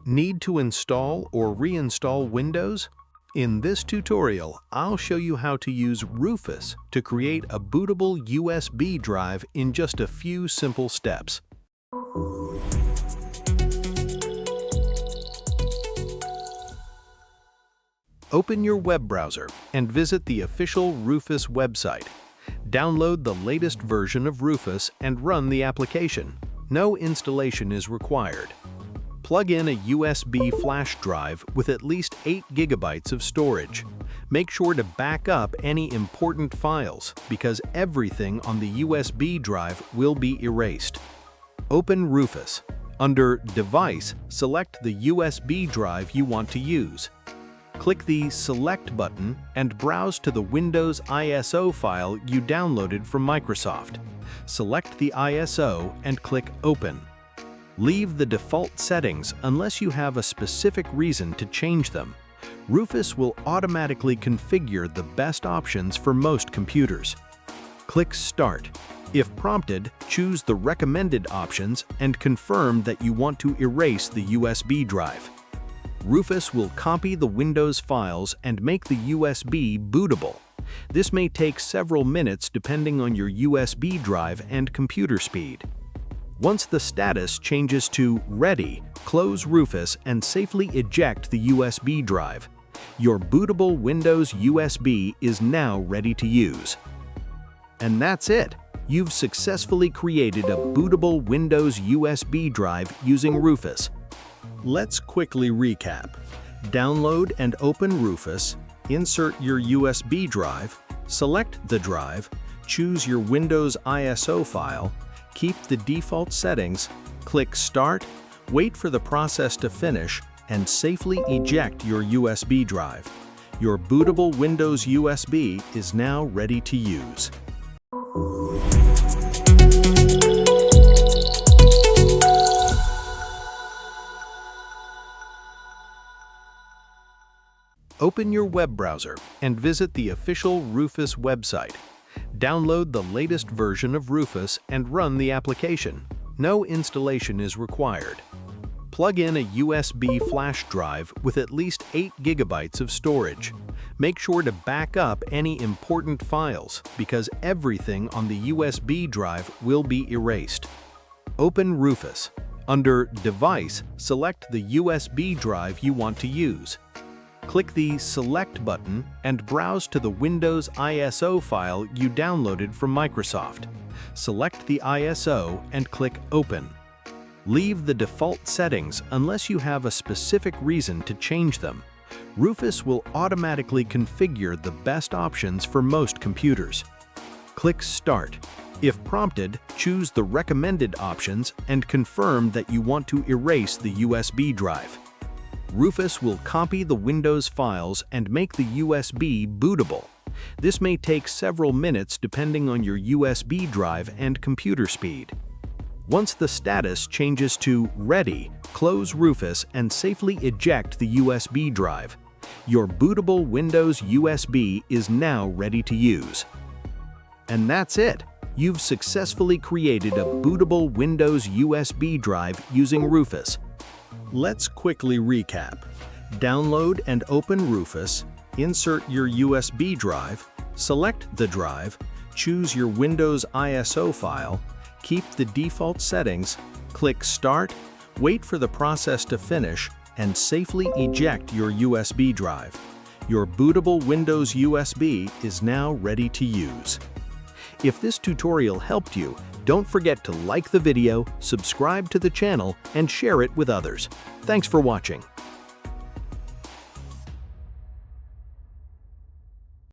Need to install or reinstall Windows? In this tutorial, I'll show you how to use Rufus to create a bootable USB drive in just a few simple steps. Open your web browser and visit the official Rufus website. Download the latest version of Rufus and run the application. No installation is required. Plug in a USB flash drive with at least 8 GB of storage. Make sure to back up any important files because everything on the USB drive will be erased. Open Rufus. Under Device, select the USB drive you want to use. Click the Select button and browse to the Windows ISO file you downloaded from Microsoft. Select the ISO and click Open. Leave the default settings unless you have a specific reason to change them. Rufus will automatically configure the best options for most computers. Click Start. If prompted, choose the recommended options and confirm that you want to erase the USB drive. Rufus will copy the Windows files and make the USB bootable. This may take several minutes depending on your USB drive and computer speed. Once the status changes to Ready, close Rufus and safely eject the USB drive. Your bootable Windows USB is now ready to use. And that's it! You've successfully created a bootable Windows USB drive using Rufus. Let's quickly recap. Download and open Rufus, insert your USB drive, select the drive, choose your Windows ISO file, keep the default settings, click Start, wait for the process to finish, and safely eject your USB drive. Your bootable Windows USB is now ready to use. Open your web browser and visit the official Rufus website. Download the latest version of Rufus and run the application. No installation is required. Plug in a USB flash drive with at least 8 GB of storage. Make sure to back up any important files because everything on the USB drive will be erased. Open Rufus. Under Device, select the USB drive you want to use. Click the Select button and browse to the Windows ISO file you downloaded from Microsoft. Select the ISO and click Open. Leave the default settings unless you have a specific reason to change them. Rufus will automatically configure the best options for most computers. Click Start. If prompted, choose the recommended options and confirm that you want to erase the USB drive. Rufus will copy the Windows files and make the USB bootable. This may take several minutes depending on your USB drive and computer speed. Once the status changes to Ready, close Rufus and safely eject the USB drive. Your bootable Windows USB is now ready to use. And that's it! You've successfully created a bootable Windows USB drive using Rufus. Let's quickly recap. Download and open Rufus, insert your USB drive, select the drive, choose your Windows ISO file, keep the default settings, click Start, wait for the process to finish, and safely eject your USB drive. Your bootable Windows USB is now ready to use. If this tutorial helped you, don't forget to like the video, subscribe to the channel, and share it with others. Thanks for watching.